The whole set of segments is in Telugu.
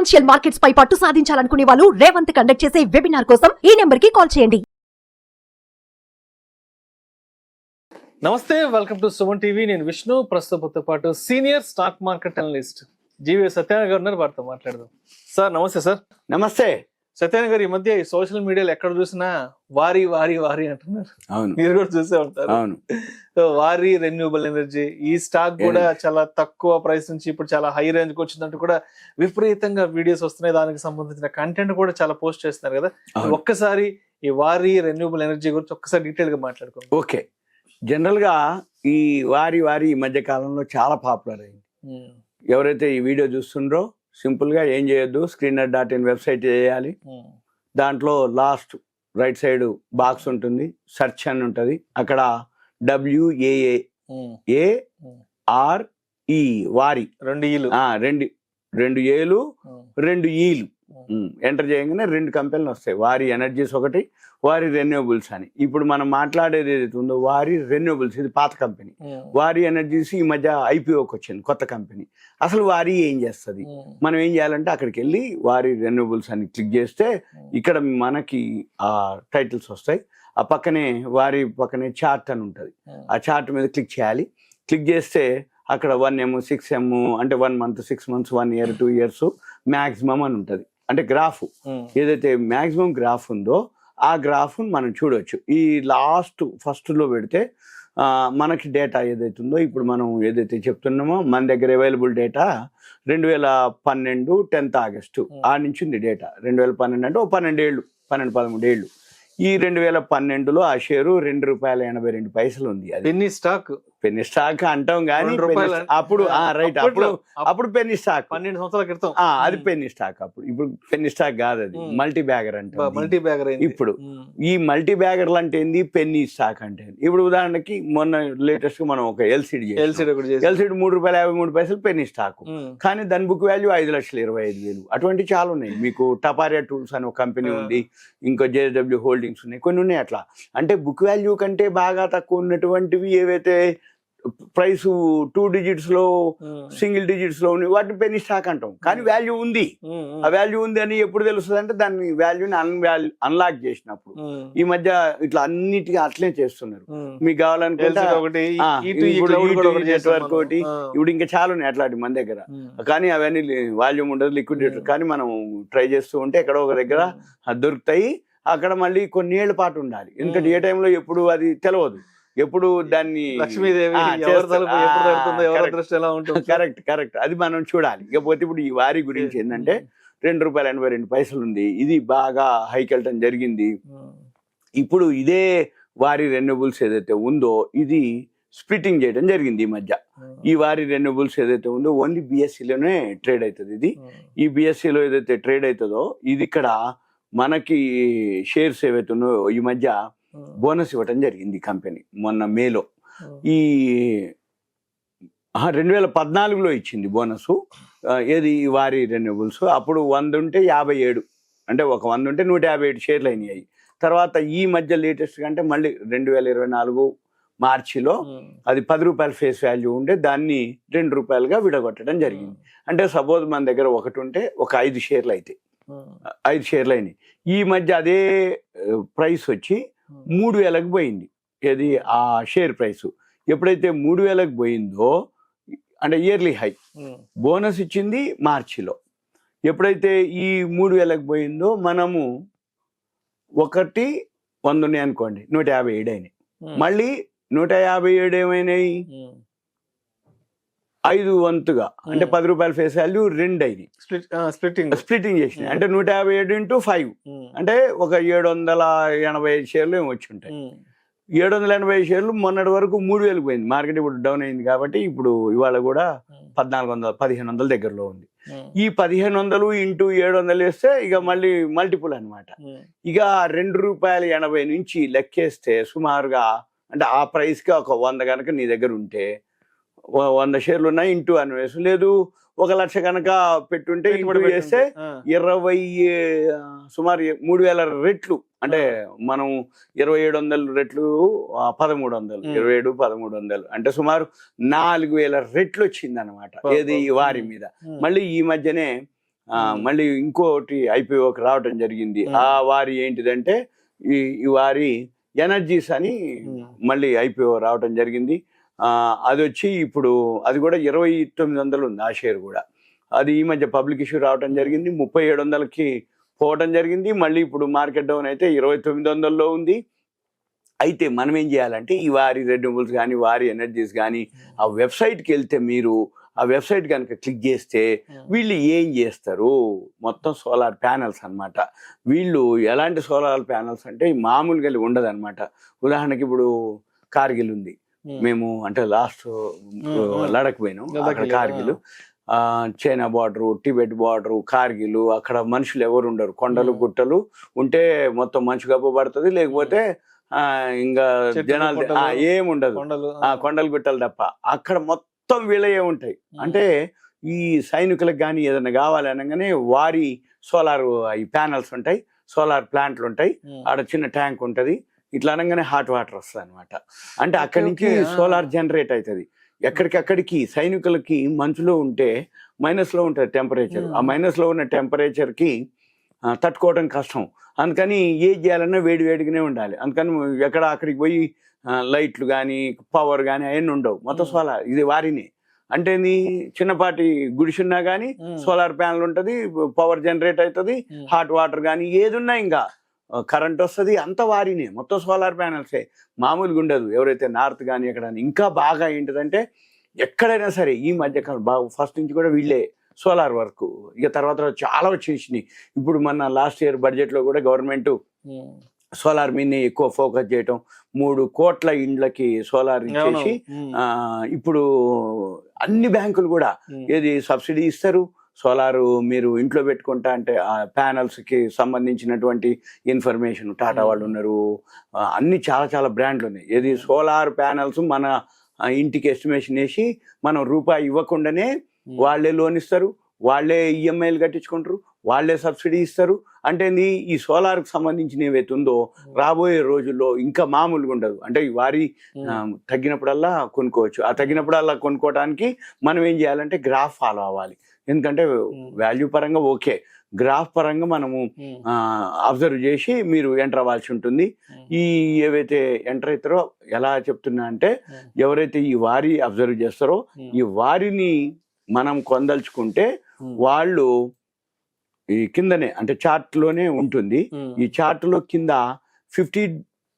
ఫైనాన్షియల్ మార్కెట్స్ పై పట్టు సాధించాలనుకునే వాళ్ళు రేవంత్ కండక్ట్ చేసే వెబినార్ కోసం ఈ నెంబర్ కి కాల్ చేయండి. నమస్తే, వెల్కమ్ టు సుమన్ టీవీ. నేను విష్ణు. ప్రస్తుతంతో పాటు senior stock market analyst GV Satyanarayana గారు ఉన్నారు. వారితో మాట్లాడదాం. సార్ నమస్తే. సార్ నమస్తే. సత్యనారాయణ గారు, ఈ మధ్య ఈ సోషల్ మీడియాలో ఎక్కడ చూసినా వారి వారి వారి అంటున్నారు. అవును, మీరు కూడా చూసే ఉంటారు. అవును. సో వారి రెన్యూబుల్ ఎనర్జీ ఈ స్టాక్ కూడా చాలా తక్కువ ప్రైస్ నుంచి ఇప్పుడు చాలా హై రేంజ్ కి వచ్చిందంటూ కూడా విపరీతంగా వీడియోస్ వస్తున్నాయి. దానికి సంబంధించిన కంటెంట్ కూడా చాలా పోస్ట్ చేస్తున్నారు కదా. ఒక్కసారి ఈ వారి రెన్యూబుల్ ఎనర్జీ గురించి ఒక్కసారి డీటెయిల్ గా మాట్లాడుకోండి. ఓకే. జనరల్ గా ఈ వారి ఈ మధ్య కాలంలో చాలా పాపులర్ అయింది. ఎవరైతే ఈ వీడియో చూస్తుండ్రో సింపుల్ గా ఏం చేయొద్దు, స్క్రీనర్.in వెబ్సైట్ చేయాలి. దాంట్లో లాస్ట్ రైట్ సైడ్ బాక్స్ ఉంటుంది, సెర్చ్ అని ఉంటుంది. అక్కడ WAAARE వారి రెండు ఏలు 2 ఈలు ఎంటర్ చేయగానే 2 కంపెనీలు వస్తాయి. వారి ఎనర్జీస్ ఒకటి, వారి రెన్యూబుల్స్ అని. ఇప్పుడు మనం మాట్లాడేది ఏదైతే ఉందో వారి రెన్యూబుల్స్, ఇది పాత కంపెనీ. వారి ఎనర్జీస్ ఈ మధ్య IPOకి వచ్చింది, కొత్త కంపెనీ. అసలు వారి ఏం చేస్తుంది, మనం ఏం చేయాలంటే అక్కడికి వెళ్ళి వారి రెన్యూబుల్స్ అని క్లిక్ చేస్తే ఇక్కడ మనకి ఆ టైటిల్స్ వస్తాయి. ఆ పక్కనే వారి పక్కనే చార్ట్ అని ఉంటుంది. ఆ చార్ట్ మీద క్లిక్ చేయాలి. క్లిక్ చేస్తే అక్కడ 1M 6M అంటే 1 month 6 months 1 year 2 years maximum అని ఉంటుంది. అంటే గ్రాఫ్ ఏదైతే మ్యాక్సిమం గ్రాఫ్ ఉందో ఆ గ్రాఫ్ మనం చూడవచ్చు. ఈ లాస్ట్ ఫస్ట్లో పెడితే మనకి డేటా ఏదైతే ఉందో ఇప్పుడు మనం ఏదైతే చెప్తున్నామో మన దగ్గర అవైలబుల్ డేటా 2012 10th ఆగస్టు ఆ నుంచి ఉంది డేటా. 2012 అంటే 12-13 ఏళ్ళు. ఈ 2012లో ఆ షేరు ₹2.82 ఉంది. అది పెన్నీ స్టాక్ అంటాం కానీ అప్పుడు రైట్ అప్పుడు పెన్నీ స్టాక్ 12 సంవత్సరాల క్రితం అది పెన్నీ స్టాక్. అప్పుడు ఇప్పుడు పెన్నీ స్టాక్ కాదు, అది మల్టీ బ్యాగర్ అంటే. ఇప్పుడు ఈ మల్టీ బ్యాగర్లు అంటే ఏంది, పెన్నీ స్టాక్ అంటే ఇప్పుడు ఉదాహరణకి మొన్న లేటెస్ట్ గా మనం ఒక ఎల్సిడి ₹3.53 పెన్నీ స్టాక్. కానీ దాని బుక్ వాల్యూ 5,25,000. అటువంటి చాలా ఉన్నాయి. మీకు టపారియా టూల్స్ అని ఒక కంపెనీ ఉంది, ఇంకో JSW హోల్డింగ్స్ ఉన్నాయి, కొన్ని ఉన్నాయి. అట్లా అంటే బుక్ వాల్యూ కంటే బాగా తక్కువ ఉన్నటువంటివి ఏవైతే ప్రైస్ 2 digits లో సింగిల్ డిజిట్స్ లో ఉన్నాయి వాటిని పెన్నీ స్టాక్ అంటాం. కానీ వాల్యూ ఉంది. ఆ వాల్యూ ఉంది అని ఎప్పుడు తెలుస్తుంది అంటే దాన్ని వాల్యూని అన్లాక్ చేసినప్పుడు. ఈ మధ్య ఇట్లా అన్నిటికీ అట్లే చేస్తున్నారు. మీకు కావాలనుకుంటే నెట్వర్క్ ఒకటి, ఇప్పుడు ఇంకా చాలా ఉన్నాయి అట్లాంటి మన దగ్గర. కానీ అవన్నీ వాల్యూమ్ ఉండదు, లిక్విడేటర్. కానీ మనం ట్రై చేస్తూ ఉంటే ఎక్కడో ఒక దగ్గర దొరుకుతాయి. అక్కడ మళ్ళీ కొన్ని ఏళ్ల పాటు ఉండాలి, ఎందుకంటే ఏ టైంలో ఎప్పుడు అది తెలియదు. ఎప్పుడు దాన్ని కరెక్ట్ అది మనం చూడాలి. ఇకపోతే ఇప్పుడు ఈ వారి గురించి ఏంటంటే ₹2.82 ఉంది. ఇది బాగా హైకి వెళ్ళటం జరిగింది. ఇప్పుడు ఇదే వారి రెన్యూబుల్స్ ఏదైతే ఉందో ఇది స్ప్లిట్టింగ్ చేయడం జరిగింది ఈ మధ్య. ఈ వారి రెన్యూబుల్స్ ఏదైతే ఉందో ఓన్లీ BSEలోనే ట్రేడ్ అవుతుంది. ఇది ఈ BSEలో ఏదైతే ట్రేడ్ అవుతుందో ఇది ఇక్కడ మనకి షేర్స్ ఏవైతే ఉన్నాయో ఈ మధ్య బోనస్ ఇవ్వటం జరిగింది కంపెనీ మొన్న మేలో. ఈ 2014లో ఇచ్చింది బోనస్. ఏది వారి రెన్యూబుల్స్. అప్పుడు 100 ఉంటే 57, అంటే ఒక 100 ఉంటే 157 షేర్లు అయినాయి. తర్వాత ఈ మధ్య లేటెస్ట్ అంటే మళ్ళీ 2024 మార్చిలో అది ₹10 ఫేస్ వాల్యూ ఉంటే దాన్ని ₹2గా విడగొట్టడం జరిగింది. అంటే సపోజ్ మన దగ్గర ఒకటి ఉంటే ఒక 5 షేర్లు అయితే 5 షేర్లు అయినాయి. ఈ మధ్య అదే ప్రైస్ వచ్చి 3,000కి పోయింది. ఏది ఆ షేర్ ప్రైస్ ఎప్పుడైతే 3,000కి పోయిందో అంటే ఇయర్లీ హై. బోనస్ ఇచ్చింది మార్చిలో. ఎప్పుడైతే ఈ 3,000కి పోయిందో మనము 100 ఉన్నాయి అనుకోండి, 157 అయినాయి. మళ్ళీ 157 ఏమైనాయి, 5 వంతుగా అంటే ₹10 ఫేస్ వాల్యూ 2 అయినాయి. స్ప్లిట్టింగ్ చేసినాయి. అంటే 157 into 5 అంటే ఒక 785 షేర్లు ఏమి వచ్చి ఉంటాయి. 785 షేర్లు మొన్నటి వరకు 3,000 పోయింది. మార్కెట్ ఇప్పుడు డౌన్ అయింది కాబట్టి ఇప్పుడు ఇవాళ కూడా 1,500 దగ్గరలో ఉంది. ఈ 1,500 into 700 వేస్తే ఇక మళ్ళీ మల్టిపుల్ అనమాట. ఇక ₹2.80 నుంచి లెక్కేస్తే సుమారుగా అంటే ఆ ప్రైస్కి ఒక 100 కనుక నీ దగ్గర ఉంటే 100 షేర్లు ఉన్నాయి ఇంటూ అని వేసు, లేదు 1,00,000 కనుక పెట్టుంటే ఇంటూ చేస్తే 20 సుమారు 3,000 రెట్లు. అంటే మనం 2,700 రెట్లు 1,300, 27 1,300 అంటే సుమారు 4,000 రెట్లు వచ్చింది అనమాట. ఏది ఈ వారి మీద. మళ్ళీ ఈ మధ్యనే మళ్ళీ ఇంకోటి ఐపీఓకి రావటం జరిగింది. ఆ వారి ఏంటిదంటే ఈ వారి ఎనర్జీస్ అని మళ్ళీ ఐపీఓ రావటం జరిగింది. అది వచ్చి ఇప్పుడు అది కూడా 2900 ఉంది ఆ షేర్ కూడా. అది ఈ మధ్య పబ్లిక్ ఇష్యూ రావటం జరిగింది, 3700కి పోవటం జరిగింది. మళ్ళీ ఇప్పుడు మార్కెట్ డౌన్ అయితే 2900లో ఉంది. అయితే మనం ఏం చేయాలంటే ఈ వారి రెన్యూబుల్స్ కానీ వారి ఎనర్జీస్ కానీ ఆ వెబ్సైట్కి వెళ్తే మీరు ఆ వెబ్సైట్ కనుక క్లిక్ చేస్తే వీళ్ళు ఏం చేస్తారు, మొత్తం సోలార్ ప్యానల్స్ అన్నమాట. వీళ్ళు ఎలాంటి సోలార్ ప్యానల్స్ అంటే మామూలుగా ఉండదు అనమాట. ఉదాహరణకి ఇప్పుడు కార్గిల్ ఉంది, మేము అంటే లాస్ట్ లడక్ పోయినాం, అక్కడ Kargil, China border, Tibet border, Kargil, అక్కడ మనుషులు ఎవరు ఉండరు, కొండలు గుట్టలు ఉంటే మొత్తం మంచు కప్పబడుతుంది, లేకపోతే ఇంకా జనాలు ఏముండదు, కొండలు గుట్టలు తప్ప. అక్కడ మొత్తం వీళ్ళయే ఉంటాయి. అంటే ఈ సైనికులకు కానీ ఏదైనా కావాలి అనగానే వారి సోలార్ ఈ ప్యానల్స్ ఉంటాయి, సోలార్ ప్లాంట్లు ఉంటాయి, ఆడ చిన్న ట్యాంక్ ఉంటుంది, ఇట్లా అనగానే హాట్ వాటర్ వస్తుంది అనమాట. అంటే అక్కడి నుంచి సోలార్ జనరేట్ అవుతుంది. ఎక్కడికక్కడికి సైనికులకి మంచులో ఉంటే మైనస్లో ఉంటుంది టెంపరేచర్, ఆ మైనస్లో ఉన్న టెంపరేచర్కి తట్టుకోవడం కష్టం. అందుకని ఏం చేయాలన్నా వేడిగానే ఉండాలి. అందుకని ఎక్కడ అక్కడికి పోయి లైట్లు కానీ పవర్ కానీ అవన్నీ ఉండవు, మొత్తం సోలార్. ఇది వారిని అంటే చిన్నపాటి గుడిసున్నా కానీ సోలార్ ప్యానల్ ఉంటుంది, పవర్ జనరేట్ అవుతుంది, హాట్ వాటర్ కానీ ఏది ఉన్నా ఇంకా కరెంట్ వస్తుంది, అంత వారినే, మొత్తం సోలార్ ప్యానల్సే, మామూలుగా ఉండదు. ఎవరైతే నార్త్ కానీ ఎక్కడ ఇంకా బాగా ఏంటిదంటే ఎక్కడైనా సరే ఈ మధ్యకాలం బాగా ఫస్ట్ నుంచి కూడా వీళ్ళే సోలార్ వర్క్. ఇక తర్వాత చాలా వచ్చేసినాయి. ఇప్పుడు మన లాస్ట్ ఇయర్ బడ్జెట్లో కూడా గవర్నమెంట్ సోలార్ మీదనే ఎక్కువ ఫోకస్ చేయటం, 3 కోట్ల ఇండ్లకి సోలార్ ఇచ్చేసి ఇప్పుడు అన్ని బ్యాంకులు కూడా ఏది సబ్సిడీ ఇస్తారు, సోలారు మీరు ఇంట్లో పెట్టుకుంటా అంటే ఆ ప్యానల్స్కి సంబంధించినటువంటి ఇన్ఫర్మేషన్ టాటా వాళ్ళు ఉన్నారు, అన్ని చాలా బ్రాండ్లు ఉన్నాయి. ఏది సోలార్ ప్యానల్స్ మన ఇంటికి ఎస్టిమేషన్ వేసి మనం రూపాయి ఇవ్వకుండానే వాళ్ళే లోన్ ఇస్తారు, వాళ్ళే ఈఎంఐలు కట్టించుకుంటారు, వాళ్ళే సబ్సిడీ ఇస్తారు. అంటే ఈ సోలార్కి సంబంధించిన ఏవైతే ఉందో రాబోయే రోజుల్లో ఇంకా మామూలుగా ఉండదు. అంటే వారి తగ్గినప్పుడల్లా కొనుక్కోవచ్చు. ఆ తగ్గినప్పుడల్లా కొనుక్కోవడానికి మనం ఏం చేయాలంటే గ్రాఫ్ ఫాలో అవ్వాలి. ఎందుకంటే వాల్యూ పరంగా ఓకే, గ్రాఫ్ పరంగా మనము అబ్జర్వ్ చేసి మీరు ఎంటర్ అవ్వాల్సి ఉంటుంది. ఈ ఏవైతే ఎంటర్ అవుతారో ఎలా చెప్తున్నా అంటే ఎవరైతే ఈ వారి అబ్జర్వ్ చేస్తారో ఈ వారిని మనం కొందల్చుకుంటే వాళ్ళు ఈ కిందనే అంటే చార్ట్ లోనే ఉంటుంది. ఈ చార్ట్ లో కింద 50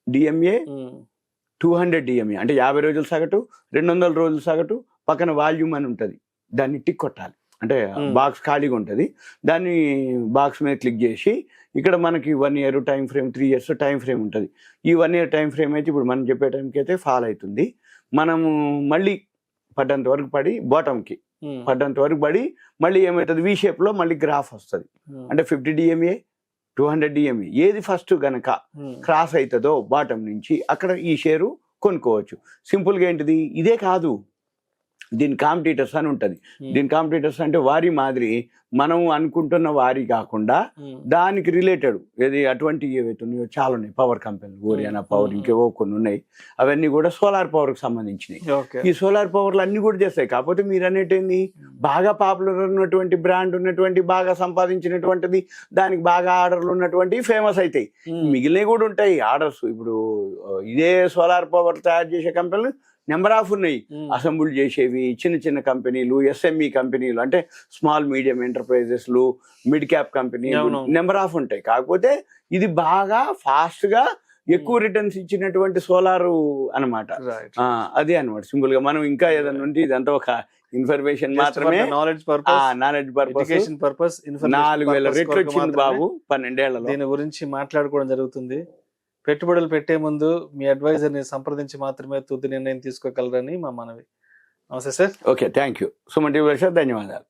DMA 200 DMA అంటే 50 రోజుల సగటు, 200 రోజుల సగటు, పక్కన వాల్యూమ్ అని ఉంటుంది, దాన్ని టిక్ కొట్టాలి. అంటే బాక్స్ ఖాళీగా ఉంటుంది, దాన్ని బాక్స్ మీద క్లిక్ చేసి ఇక్కడ మనకి 1 year time frame, 3 years time frame ఉంటుంది. ఈ 1 year టైం ఫ్రేమ్ అయితే ఇప్పుడు మనం చెప్పే టైంకి అయితే ఫాల్ అవుతుంది. మనము మళ్ళీ పడ్డంత వరకు పడి బాటంకి పడ్డంత వరకు పడి మళ్ళీ ఏమవుతుంది వి షేప్ లో మళ్ళీ గ్రాఫ్ వస్తుంది. అంటే 50 DMA 200 DMA ఏది ఫస్ట్ గనక క్రాస్ అవుతుందో బాటం నుంచి అక్కడ ఈ షేరు కొనుక్కోవచ్చు. సింపుల్గా ఏంటిది, ఇదే కాదు, దీని కాంపిటీటర్స్ అని ఉంటుంది. దీని కాంపిటీటర్స్ అంటే వారి మాదిరి మనం అనుకుంటున్న వారి కాకుండా దానికి రిలేటెడ్ ఏది అటువంటి ఏవైతే ఉన్నాయో చాలా ఉన్నాయి. పవర్ కంపెనీలు, ఓరియానా పవర్, ఇంకేవో కొన్ని ఉన్నాయి. అవన్నీ కూడా సోలార్ పవర్కి సంబంధించినవి. ఈ సోలార్ పవర్లు అన్ని కూడా చేస్తాయి. కాకపోతే మీరు అనేటింది బాగా పాపులర్ ఉన్నటువంటి బ్రాండ్ ఉన్నటువంటి బాగా సంపాదించినటువంటిది, దానికి బాగా ఆర్డర్లు ఉన్నటువంటి ఫేమస్ అవుతాయి. మిగిలినవి కూడా ఉంటాయి ఆర్డర్స్. ఇప్పుడు ఇదే సోలార్ పవర్ తయారు చేసే కంపెనీలు నెంబర్ ఆఫ్ ఉన్నాయి. అసెంబుల్ చేసేవి చిన్న కంపెనీలు, SME కంపెనీలు అంటే స్మాల్ మీడియం ఎంటర్ప్రైజెస్లు, మిడ్ క్యాప్ కంపెనీలు నెంబర్ ఆఫ్ ఉంటాయి. కాకపోతే ఇది బాగా ఫాస్ట్ గా ఎక్కువ రిటర్న్స్ ఇచ్చినటువంటి సోలారు అనమాట. అదే అనమాట సింపుల్ గా. మనం ఇంకా ఏదైనా ఉంటే ఇదంతా ఒక ఇన్ఫర్మేషన్ మాత్రమే, నాలెడ్జ్ పర్పస్. 4000 రెట్లు వచ్చింది బాబు 12 ఏళ్లలో. దీని గురించి మాట్లాడుకోవడం జరుగుతుంది. పెట్టుబడులు పెట్టే ముందు మీ అడ్వైజర్ని సంప్రదించి మాత్రమే తుది నిర్ణయం తీసుకోగలరని మా మనవి. నమస్తే sir. Okay, thank you. Suman TV ధన్యవాదాలు.